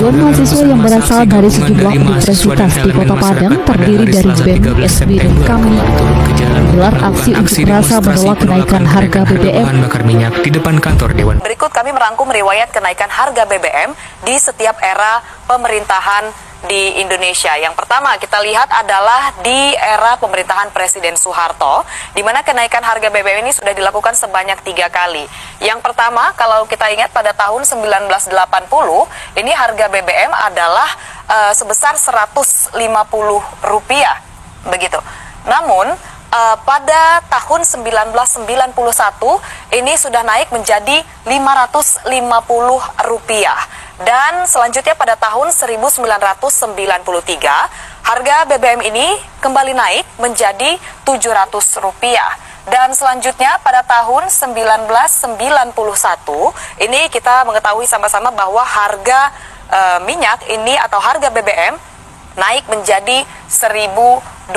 Ribuan mahasiswa yang berasal dari sejumlah universitas di Kota Padang terdiri dari BEM, SB, dan KAMI gelar aksi unjuk rasa menolak kenaikan harga BBM. Di depan kantor Dewan. Berikut kami merangkum riwayat kenaikan harga BBM di setiap era pemerintahan di Indonesia. Yang pertama kita lihat adalah di era pemerintahan Presiden Soeharto, di mana kenaikan harga BBM ini sudah dilakukan sebanyak 3 kali. Yang pertama, kalau kita ingat pada tahun 1980, ini harga BBM adalah sebesar Rp150, begitu. Namun pada tahun 1991 ini sudah naik menjadi Rp550. Dan selanjutnya pada tahun 1993 harga BBM ini kembali naik menjadi Rp700. Dan selanjutnya pada tahun 1991 ini kita mengetahui sama-sama bahwa harga minyak ini atau harga BBM naik menjadi Rp1.200.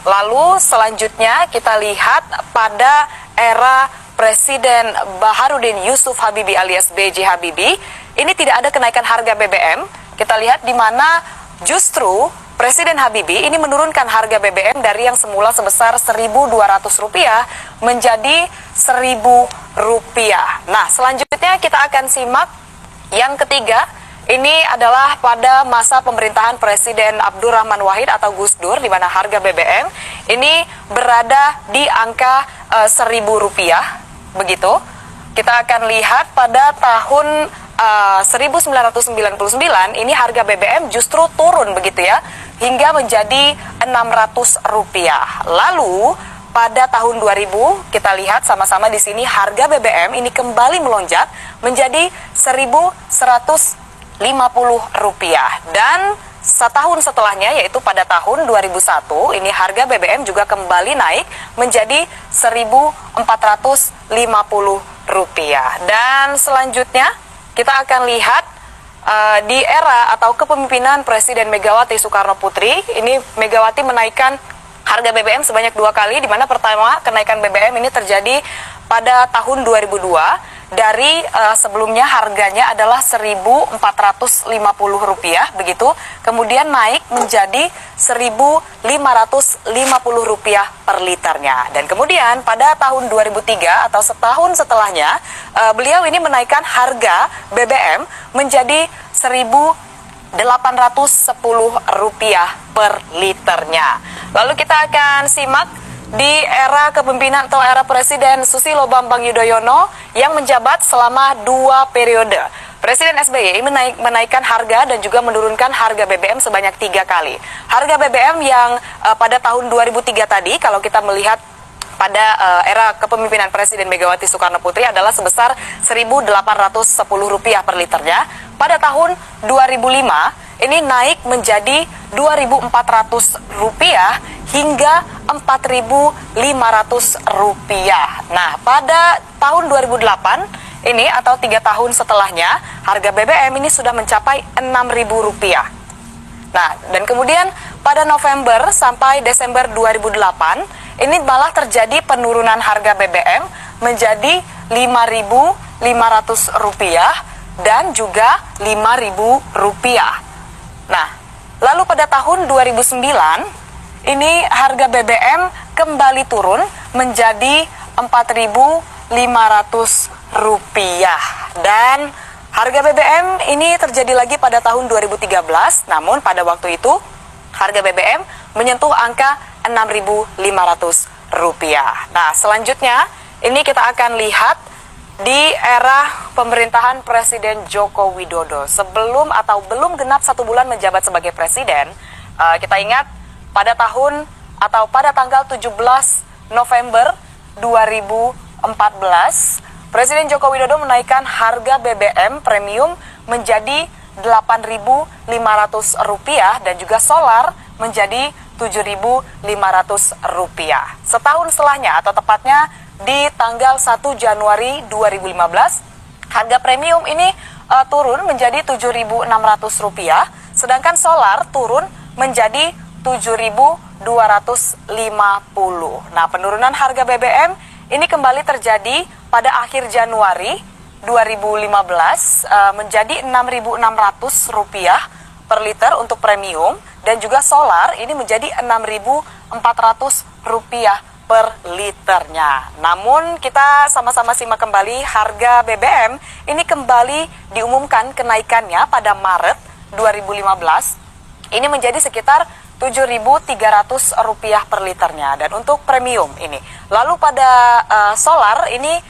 Lalu selanjutnya kita lihat pada era Presiden Baharudin Yusuf Habibie alias B.J. Habibie, ini tidak ada kenaikan harga BBM. Kita lihat di mana justru Presiden Habibie ini menurunkan harga BBM dari yang semula sebesar Rp1.200 menjadi Rp1.000. Nah, selanjutnya kita akan simak yang ketiga. Ini adalah pada masa pemerintahan Presiden Abdurrahman Wahid atau Gus Dur, di mana harga BBM ini berada di angka Rp1.000, begitu. Kita akan lihat pada tahun 1999 ini harga BBM justru turun, begitu ya, hingga menjadi Rp600. Lalu pada tahun 2000 kita lihat sama-sama di sini harga BBM ini kembali melonjak menjadi Rp1.150. Dan setahun setelahnya, yaitu pada tahun 2001, ini harga BBM juga kembali naik menjadi Rp1.450. Dan selanjutnya kita akan lihat di era atau kepemimpinan Presiden Megawati Soekarno Putri, ini Megawati menaikkan harga BBM sebanyak 2 kali, di mana pertama kenaikan BBM ini terjadi pada tahun 2002. Dari sebelumnya harganya adalah Rp1.450, begitu. Kemudian naik menjadi Rp1.550 per liternya. Dan kemudian pada tahun 2003 atau setahun setelahnya, beliau ini menaikkan harga BBM menjadi Rp1.810 per liternya. Lalu kita akan simak di era kepemimpinan atau era Presiden Susilo Bambang Yudhoyono yang menjabat selama 2 periode. Presiden SBY menaikkan harga dan juga menurunkan harga BBM sebanyak 3 kali. Harga BBM yang pada tahun 2003 tadi, kalau kita melihat pada era kepemimpinan Presiden Megawati Soekarno Putri adalah sebesar Rp1.810 per liternya. Pada tahun 2005 ini naik menjadi Rp2.400 hingga Rp4.500. Nah, pada tahun 2008 ini atau 3 tahun setelahnya, harga BBM ini sudah mencapai Rp6.000. Nah, dan kemudian pada November sampai Desember 2008 ini malah terjadi penurunan harga BBM menjadi Rp5.500 dan juga Rp5.000. Nah, lalu pada tahun 2009 ini harga BBM kembali turun menjadi Rp4.500. Dan harga BBM ini terjadi lagi pada tahun 2013, namun pada waktu itu harga BBM menyentuh angka Rp6.500. Nah, selanjutnya ini kita akan lihat di era pemerintahan Presiden Joko Widodo. Sebelum atau belum genap 1 bulan menjabat sebagai presiden, kita ingat pada tahun atau pada tanggal 17 November 2014, Presiden Joko Widodo menaikkan harga BBM premium menjadi Rp8.500 dan juga solar menjadi Rp7.500. Setahun setelahnya atau tepatnya di tanggal 1 Januari 2015, harga premium ini turun menjadi Rp7.600, sedangkan solar turun menjadi Rp7.250. Nah, penurunan harga BBM ini kembali terjadi pada akhir Januari 2015 menjadi Rp6.600 per liter untuk premium, dan juga solar ini menjadi Rp6.400 per liternya. Namun kita sama-sama simak kembali harga BBM ini kembali diumumkan kenaikannya pada Maret 2015. Ini menjadi sekitar Rp7.300 per liternya, dan untuk premium ini. Lalu pada solar ini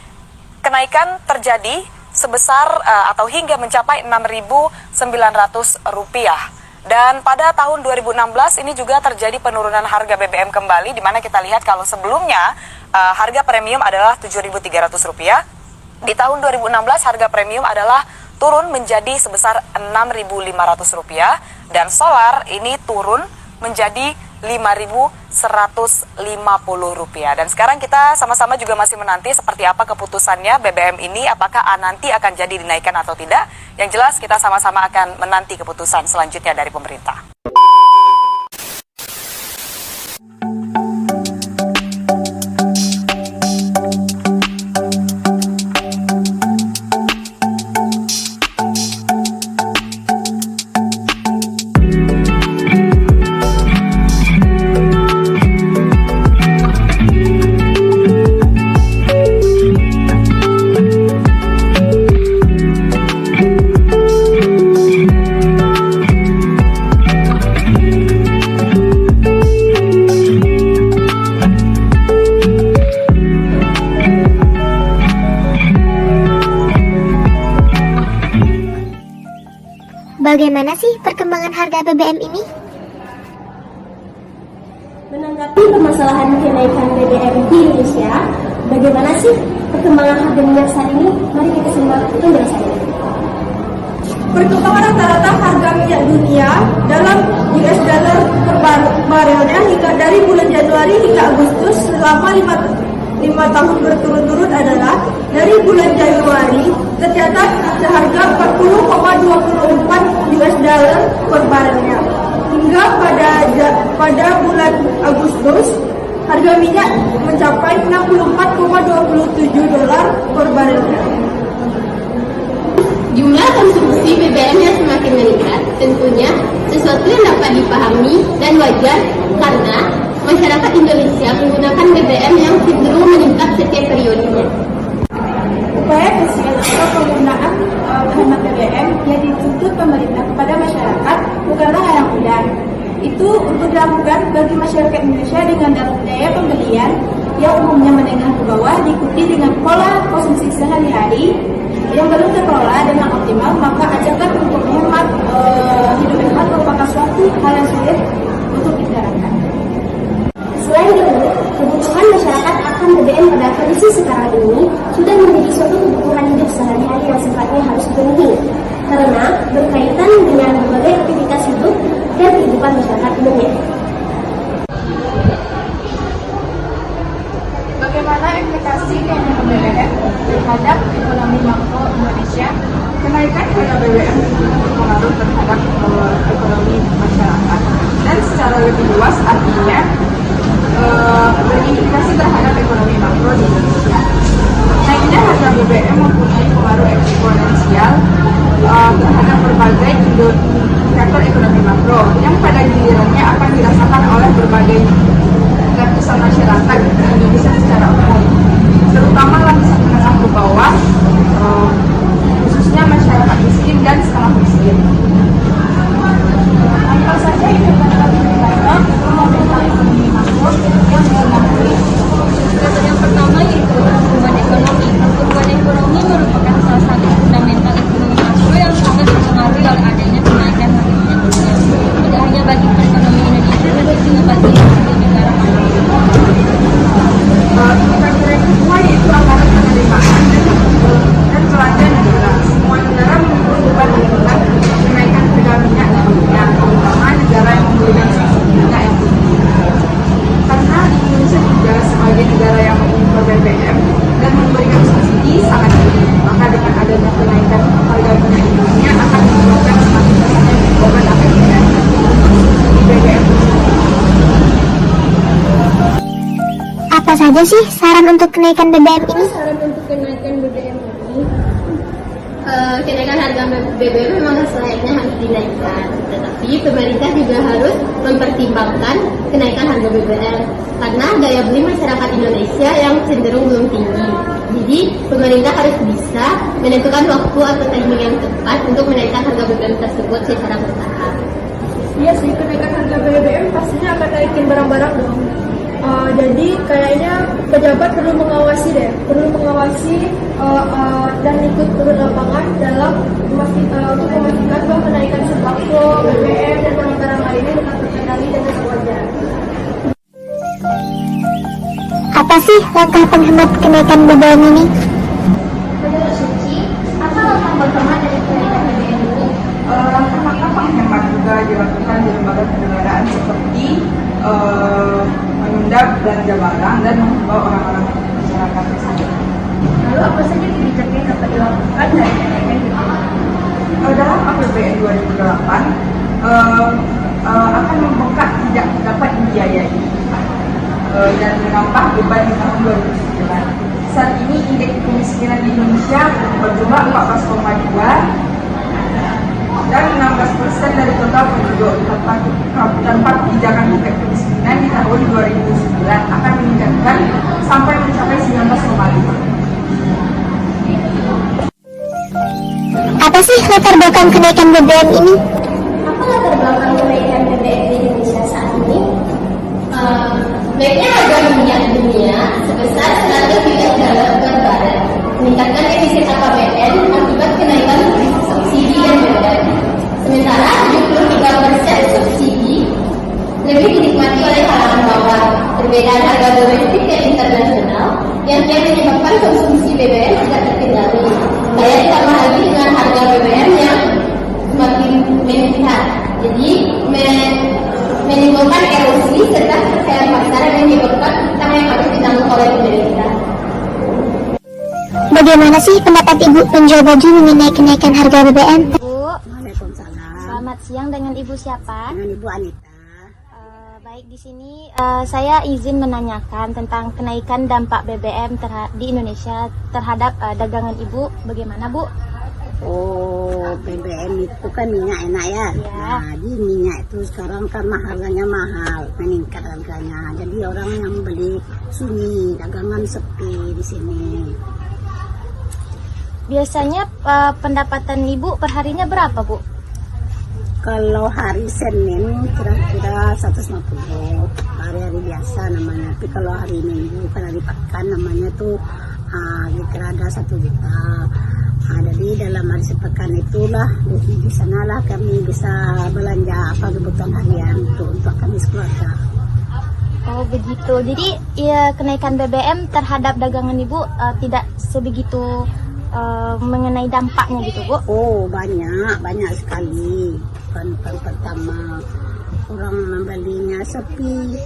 kenaikan terjadi sebesar atau hingga mencapai Rp6.900. Dan pada tahun 2016 ini juga terjadi penurunan harga BBM kembali, di mana kita lihat kalau sebelumnya harga premium adalah Rp7.300. Di tahun 2016 harga premium adalah turun menjadi sebesar Rp6.500, dan solar ini turun menjadi Rp5.150. Dan sekarang kita sama-sama juga masih menanti seperti apa keputusannya BBM ini, apakah nanti akan jadi dinaikkan atau tidak. Yang jelas kita sama-sama akan menanti keputusan selanjutnya dari pemerintah. Bagaimana sih perkembangan harga BBM ini? Menanggapi permasalahan kenaikan BBM di Indonesia, bagaimana sih perkembangan harga minyak saat ini? Mari kita simak penjelasannya. Perkembangan rata-rata harga minyak dunia dalam US dollar per barelnya hingga dari bulan Januari hingga Agustus selama 5 tahun berturut-turut adalah dari bulan Januari tercatat seharga 40,24 US dollar per barelnya. Hingga pada bulan Agustus harga minyak mencapai 64,27 dolar per barelnya. Jumlah konsumsi BBM yang semakin meningkat tentunya sesuatu yang dapat dipahami dan wajar karena masyarakat Indonesia menggunakan BBM yang cenderung meningkat setiap periodenya. Upaya kesian atau penggunaan hemat BBM yang dituntut pemerintah kepada masyarakat bukanlah hal yang mudah. Itu untuk dilakukan bagi masyarakat Indonesia dengan daya pembelian yang umumnya menengah ke bawah, diikuti dengan pola konsumsi sehari-hari yang belum terkelola dengan optimal, maka ajakan untuk menghemat hidup hemat merupakan suatu hal yang sulit untuk diterapkan. Selain itu, kebutuhan masyarakat akan BBM pada kondisi sekarang ini sudah menjadi suatu kebutuhan hidup sehari-hari yang sifatnya harus dipenuhi karena berkaitan dengan berbagai aktivitas hidup dan kehidupan masyarakat umumnya. Bagaimana implikasi kenaikan BBM terhadap ekonomi makro Indonesia? Kenaikan harga BBM berpengaruh terhadap ekonomi masyarakat, dan secara lebih luas artinya berimplikasi terhadap ekonomi makro di Indonesia. Naiknya harga BBM mempunyai pengaruh eksponensial terhadap berbagai indikator ekonomi makro yang pada gilirannya akan dirasakan oleh berbagai lapisan masyarakat di Indonesia secara umum, terutama lapisan menengah ke bawah, khususnya masyarakat miskin dan setengah miskin. Apa saja indikator ekonomi makro yang dipengaruhi? Yang pertama yaitu pertumbuhan ekonomi. Pertumbuhan ekonomi merupakan salah satu fundamental ekonomi makro yang sangat dipengaruhi oleh adanya kenaikan harga minyak dunia. Tidak hanya bagi perekonomian Indonesia, tapi juga bagi negara lain. Indikator yang kedua yaitu anggaran penerimaan dan belanja negara. Semua negara memiliki beban akibat kenaikan harga minyak dunia, terutama negara yang memberikan subsidi minyak yang tinggi. Karena Indonesia juga sebagai negara yang mengimpor BBM dan memberikan subsidi sangat tinggi, maka dengan adanya kenaikan harga minyak dunia akan menyebabkan semakin besarnya beban APBN untuk subsidi BBM. Apa saja sih saran untuk kenaikan BBM ini? Saran untuk kenaikan BBM ini, kenaikan harga BBM memang selayaknya harus dinaikkan, tetapi pemerintah juga harus mempertimbangkan kenaikan harga BBM karena daya beli masyarakat Indonesia yang cenderung belum tinggi. Jadi pemerintah harus bisa menentukan waktu atau timing yang tepat untuk menaikkan harga BBM tersebut secara bertahap. Iya sih, kenaikan harga BBM pastinya akan naikin barang-barang dong. Jadi kayaknya pejabat perlu mengawasi dan ikut turun lapangan dalam untuk memastikan bahwa kenaikan sembako, BBM dan barang-barang lainnya tetap terkendali dengan wajar. Apa sih langkah penghemat kenaikan BBM ini? Menurut Suci, apa langkah penghemat dari kenaikan BBM ini? Langkah penghemat juga dilakukan di lembaga kenegaraan seperti menunda belanja barang dan menghimbau orang-orang masyarakat tersebut. Lalu apa saja kebijakan yang dapat dilakukan dari kenaikan BBM? Dalam APBN 2008 akan membengkak tidak dapat dibiayai dan menambah beban di tahun 2009. Saat ini indeks kemiskinan di Indonesia berjumlah 14,2 dan 16% dari total penduduk. Tanpa kebijakan indeks kemiskinan di tahun 2009 akan meningkatkan sampai mencapai 19,5. Apa sih latar belakang kenaikan BBM ini? Apa latar belakang kenaikan BBM di Indonesia saat ini? Naiknya harga minyak dunia sebesar 100 US dollar per barel, meningkatkan defisit APBN akibat kenaikan subsidi dan BBM. Sementara 73% subsidi lebih dinikmati oleh kalangan bawah. Perbedaan harga domestik dan internasional yang menyebabkan konsumsi BBM tidak terkendali. Saya ditambah lagi dengan harga BBM yang semakin meningkat, jadi menimbulkan erosi serta kepercayaan pasar yang menyebabkan utang yang harus ditanggung oleh pemerintah. Bagaimana sih pendapat Ibu penjual baju mengenai kenaikan harga BBM? Bu, Waalaikumsalam. selamat siang, dengan Ibu siapa? Dengan Ibu Anita. Baik, di sini saya izin menanyakan tentang kenaikan dampak BBM di Indonesia terhadap dagangan Ibu. Bagaimana, Bu? Oh, BBM itu kan minyak enak ya. Iya. Nah, di minyak itu sekarang kan harganya mahal, meningkat harganya. Jadi orang yang beli sunyi, dagangan sepi di sini. Biasanya pendapatan Ibu perharinya berapa, Bu? Kalau hari Senin kira-kira 150, hari-hari biasa namanya. Tapi kalau hari Minggu kan hari pekan namanya tuh kira ada 1 juta. Jadi dalam hari sepekan itulah di sanalah kami bisa belanja apa kebutuhan harian untuk kami sekeluarga. Oh begitu. Jadi ya, kenaikan BBM terhadap dagangan Ibu tidak sebegitu mengenai dampaknya gitu, Bu? Oh banyak sekali. Pertama orang membelinya sepi.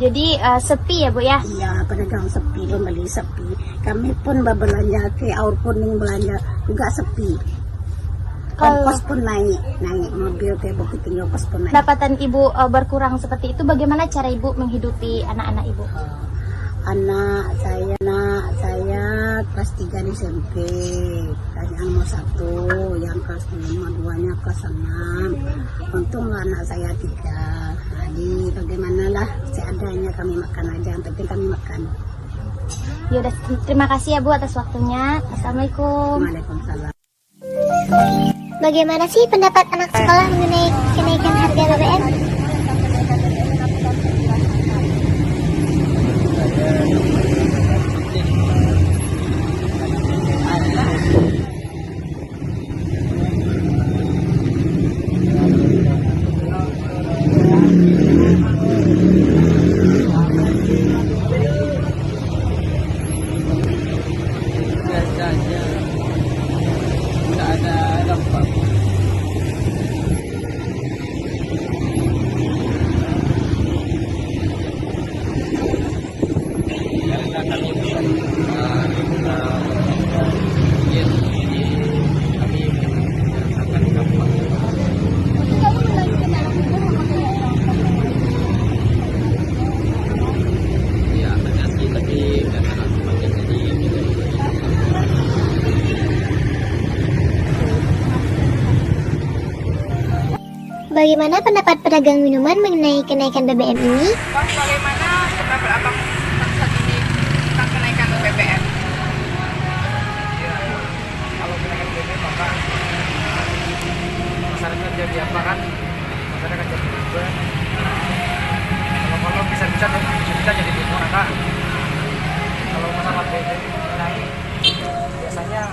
Jadi sepi ya, Bu ya? Iya, pedagang sepi, pembeli sepi. Kami pun berbelanja ke Aur Kuning belanja juga sepi. Ongkos pun naik mobil ke Bukit Tinggi ongkos pun naik. Pendapatan Ibu berkurang seperti itu, bagaimana cara Ibu menghidupi anak-anak Ibu? Anak saya kelas 3 di SMP, yang nomor 1, yang kelas 5, 2-nya kelas 6. Untung anak saya 3. Jadi bagaimanalah seadanya kami makan aja, yang penting kami makan. Ya udah, terima kasih ya Bu atas waktunya. Assalamualaikum. Waalaikumsalam. Bagaimana sih pendapat anak sekolah mengenai kenaikan harga BBM? Bagaimana pendapat pedagang minuman mengenai kenaikan BBM ini? Bang, bagaimana pendapat abang saat ini tentang kenaikan BBM? Kalau kenaikan BBM maka masyarakat jadi apa kan? Masyarakat jadi beban. Kalau bisa jadi beban kak. Kalau masalah BBM naik biasanya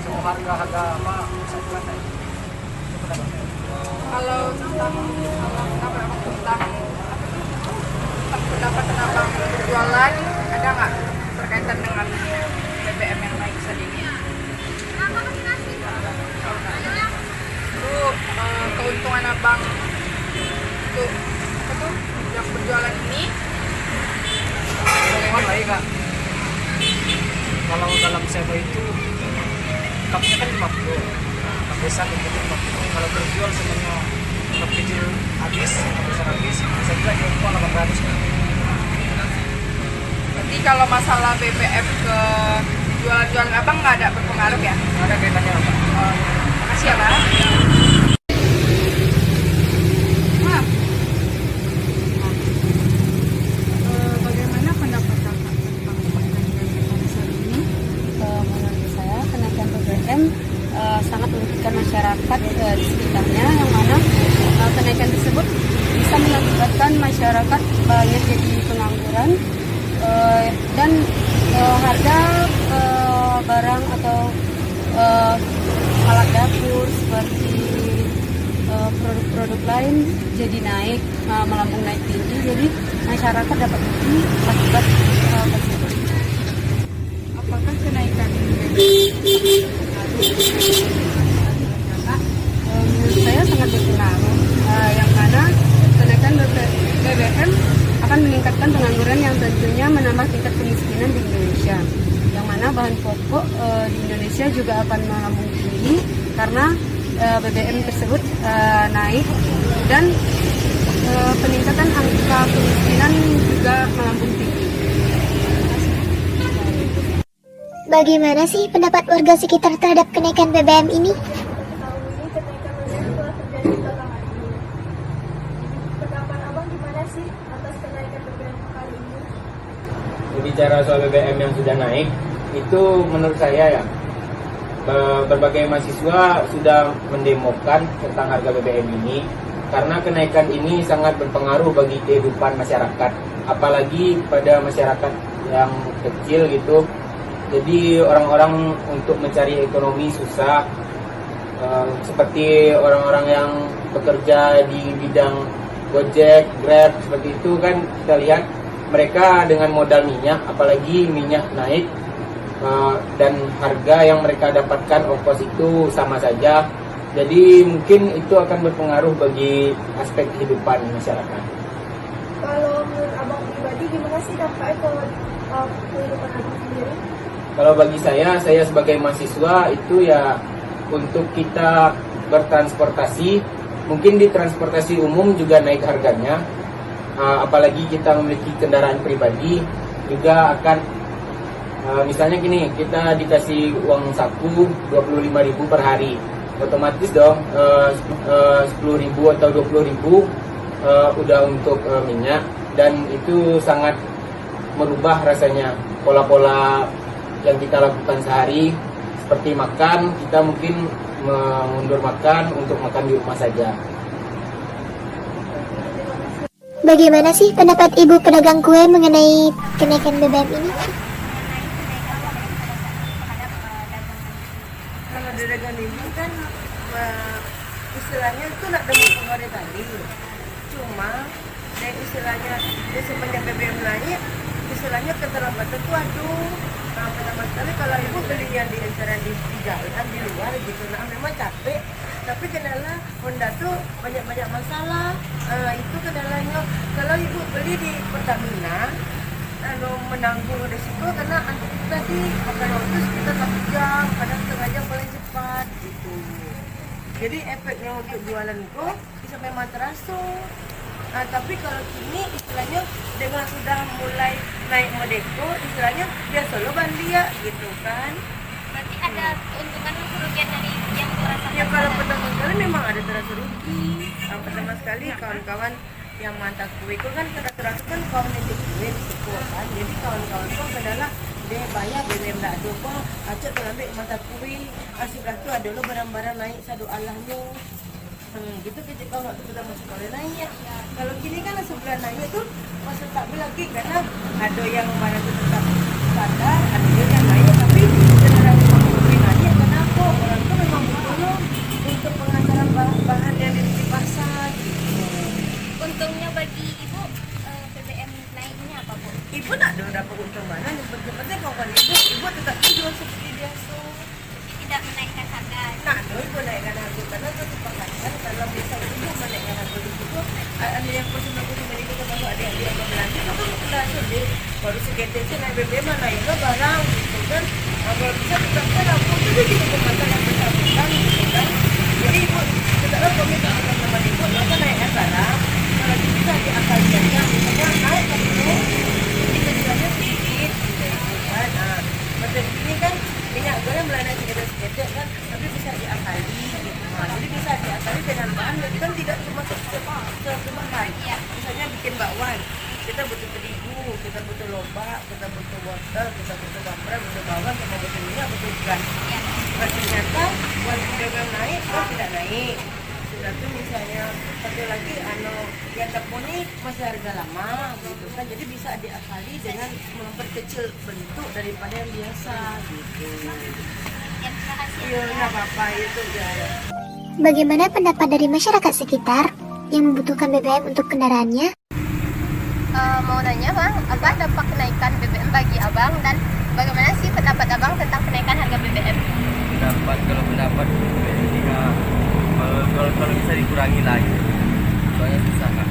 semua harga apa bisa naik. Kalau tentang pendapatan abang berjualan ada nggak berkaitan dengan BBM yang naik saat ini? Itu keuntungan abang untuk yang berjualan ini Bagaimana baik kak? Kalau dalam sewa itu cupnya kan 50, cup besar dan kecil 50. Kalau berjual semuanya cup kecil habis, cup besar habis, bisa juga jual 800 kan? Berarti kalau masalah BBM ke jualan-jualan abang nggak ada berpengaruh ya? Nggak ada kaitannya apa? Makasih ya bang. Bagaimana pendapat kakak tentang kenaikan BBM saat ini? Menurut saya kenaikan BBM sangat merugikan masyarakat di sekitarnya, yang mana kenaikan tersebut bisa mengakibatkan masyarakat banyak jadi pengangguran dan harga barang atau alat dapur seperti produk-produk lain jadi naik, melambung naik tinggi, jadi masyarakat dapat rugi akibat tersebut. Apakah kenaikan BBM menurut saya sangat berpengaruh, yang mana kenaikan BBM akan meningkatkan pengangguran yang tentunya menambah tingkat kemiskinan di Indonesia, yang mana bahan pokok di Indonesia juga akan melambung tinggi karena BBM tersebut naik, dan peningkatan angka kemiskinan juga melambung tinggi. Bagaimana sih pendapat warga sekitar terhadap kenaikan BBM ini? Pendapat abang gimana sih atas kenaikan BBM kali ini? Bicara soal BBM yang sudah naik, itu menurut saya ya, berbagai mahasiswa sudah mendemokan tentang harga BBM ini, karena kenaikan ini sangat berpengaruh bagi kehidupan masyarakat, apalagi pada masyarakat yang kecil gitu. Jadi orang-orang untuk mencari ekonomi susah, seperti orang-orang yang bekerja di bidang Gojek, Grab, seperti itu kan kita lihat mereka dengan modal minyak, apalagi minyak naik, dan harga yang mereka dapatkan ongkos itu sama saja. Jadi mungkin itu akan berpengaruh bagi aspek kehidupan masyarakat. Kalau menurut abang pribadi gimana sih dampaknya ke kehidupan abang sendiri? Kalau bagi saya sebagai mahasiswa itu ya untuk kita bertransportasi, mungkin di transportasi umum juga naik harganya, apalagi kita memiliki kendaraan pribadi juga akan, misalnya gini, kita dikasih uang saku 25.000 per hari, otomatis dong 10.000 atau 20.000 udah untuk minyak, dan itu sangat merubah rasanya pola-pola yang kita lakukan sehari. Seperti makan, kita mungkin mengundur makan untuk makan di rumah saja. Bagaimana sih pendapat ibu pedagang kue mengenai kenaikan BBM ini? Kalau dagangan ini kan istilahnya itu nak demi pengaruh tadi, cuma dari istilahnya dia semenjak BBM naik, istilahnya keterlambatan tuh pertama sekali kalau ibu belinya di jalan di luar gitu, nah memang capek, tapi kendala Honda tuh banyak masalah, itu kendalanya. Kalau ibu beli di Pertamina, menanggung resiko karena tadi makan waktu sekitar 1 jam, kadang setengah jam paling cepat gitu. Jadi efeknya untuk jualan itu bisa memang terasa. Tapi kalau kini istilahnya dengan sudah mulai naik Modeko, istilahnya dia solo bandia gitu kan. Berarti ada keuntungan atau kerugian dari yang dirasakan? Ya kalau pertama sekali memang ada terasa rugi. Pertama sekali kawan-kawan yang mantap kue itu kan rata-rata kan kawan yang kue di sekolah kan. Jadi kawan-kawan itu adalah dia bayar BBM tak ada apa. Acak tu ambil mantap kue. Sebelah tu ada lo barang-barang naik sadu Allahnya. Gitu kerja kalau waktu pertama sekolah naik. Kalau kini kan sebelah naik tu masa tak lagi karena ada yang barang tu tetap standar, ada yang naik tapi sekarang kue naik kenapa? Orang tu memang betul untuk pengantaran bahan yang di pasar. Untungnya bagi ibu BBM naiknya apa bu? Ibu tak ada dapat untung mana. Yang penting kawan ibu tetap jual seperti biasa. Tidak menaikkan harga. Tak ada ibu naikkan harga karena itu sepakatkan kalau biasa ibu menaikkan harga di situ ada yang personal itu kalau adik-adik yang belanja maka kita sedih baru sekitar itu naik BBM naik ke barang gitu kan. Kalau bisa tetapkan aku itu juga pemantauan yang bersangkutan gitu kan. Jadi ibu tetaplah komit dengan teman-teman ibu maka naikkan barang. Kalau bisa diakalikan misalnya naik tapi itu jualnya sedikit gitu kan. Macam ini kan minyak goreng belanja sekedar kan tapi bisa diakali gitu. Jadi bisa diakali dengan bahan jadi kan tidak cuma cuma kayak misalnya bikin bakwan kita butuh terigu, kita butuh lobak, kita butuh wortel, kita butuh bawang, butuh bawang, sama butuh minyak, butuh ikan. Nah, ternyata waktu BBM naik, tidak naik. Sudah tuh misalnya satu lagi yang tepuni masih harga lama gitu kan. Jadi bisa diakali dengan memperkecil bentuk daripada yang biasa gitu. Iya, nggak apa-apa itu ya. Bagaimana pendapat dari masyarakat sekitar yang membutuhkan BBM untuk kendaraannya? Mau nanya bang, apa dampak kenaikan BBM bagi abang dan bagaimana sih pendapat abang tentang kenaikan harga BBM? Kalau pendapat ini kalau bisa dikurangi lagi, soalnya susah kan,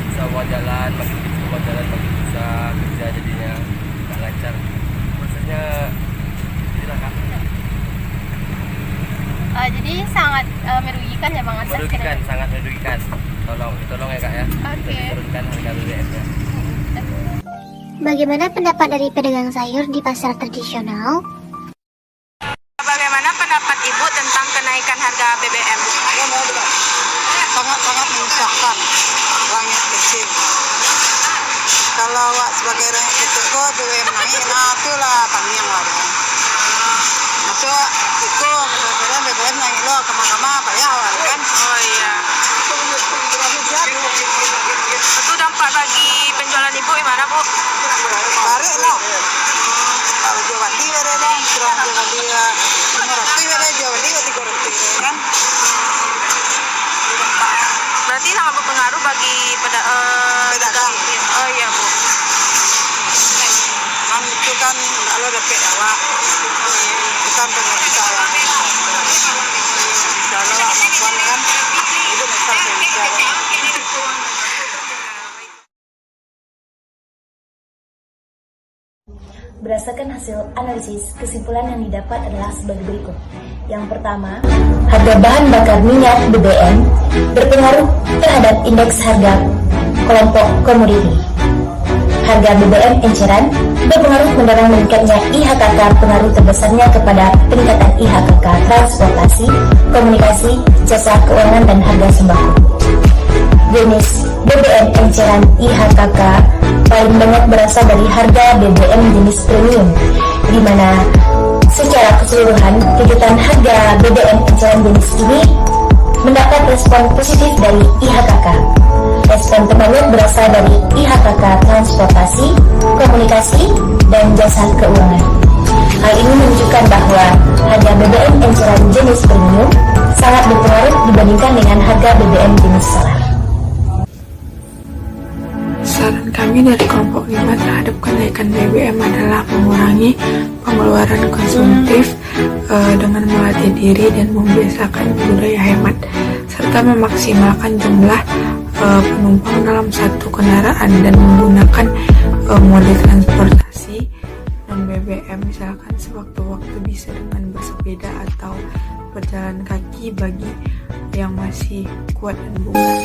susah buat jalan, makin susah kerja jadinya nggak lancar, prosesnya inilah kan. Jadi sangat merugikan ya bang? Merugikan, sangat merugikan. Tolong ya kak ya. Oke. Turunkan harga BBM ya. Bagaimana pendapat dari pedagang sayur di pasar tradisional? Bagaimana pendapat ibu tentang kenaikan harga BBM? Sangat menyusahkan rakyat kecil. Kalau sebagai rakyat kecil kok BBM naik, nah itulah kami yang wadah. Masuk itu kadang-kadang BBM naik lo kemana-mana bayar kan? Oh iya. Itu dampak bagi penjualan ibu gimana bu? Tarik lah. Kalau jual di ada dong, kurang jual di 500 ada jual di 300 kan? Berarti sangat berpengaruh bagi pedagang. Oh iya bu. Kan itu kan kalau dapat awak, bukan pengusaha yang kalau awak mampuan kan, itu bukan pengusaha. Berdasarkan hasil analisis, kesimpulan yang didapat adalah sebagai berikut. Yang pertama, harga bahan bakar minyak BBM berpengaruh terhadap indeks harga kelompok komoditi. Harga BBM enceran berpengaruh mendorong meningkatnya IHKK, pengaruh terbesarnya kepada peningkatan IHKK transportasi, komunikasi, jasa keuangan, dan harga sembako. Jenis BBM enceran IHKK paling banyak berasal dari harga BBM jenis premium, di mana secara keseluruhan kejutan harga BBM enceran jenis ini mendapat respon positif dari IHKK. Respon terbanyak berasal dari IHKK transportasi, komunikasi, dan jasa keuangan. Hal ini menunjukkan bahwa harga BBM enceran jenis premium sangat berpengaruh dibandingkan dengan harga BBM jenis solar. Saran kami dari kelompok 5 terhadap kenaikan BBM adalah mengurangi pengeluaran konsumtif dengan melatih diri dan membiasakan budaya hemat, serta memaksimalkan jumlah penumpang dalam satu kendaraan dan menggunakan mode transportasi non BBM, misalkan sewaktu-waktu bisa dengan bersepeda atau berjalan kaki bagi yang masih kuat dan bugar.